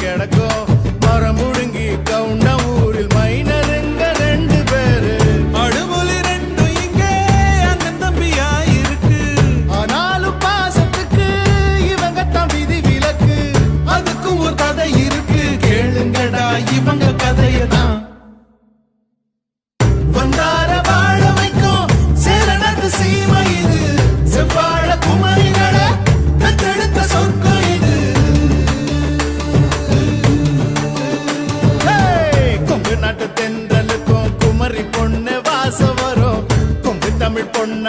கிடக்கும் மரம் முழுங்கி கவுண்ட ஊரில் மைனருங்க 2 பேரு அடுமொழி 2 இங்கே அண்ணன் தம்பியா இருக்கு ஆனாலும் பாசத்துக்கு இவங்க தான் விதி விலக்கு அதுக்கும் ஒரு கதை இருக்கு கேளுங்கடா இவங்க கதையதான் வந்தார வாழ வைக்கும் சேரணத்து சீமை இது செவ்வாழ குமரிகள தத்தெடுத்த சொர்க்கம் இது கொங்கு நாட்டு தென்றலுக்கும் குமரி பொண்ணு வாசம் வரும் கொங்கு தமிழ் பொண்ண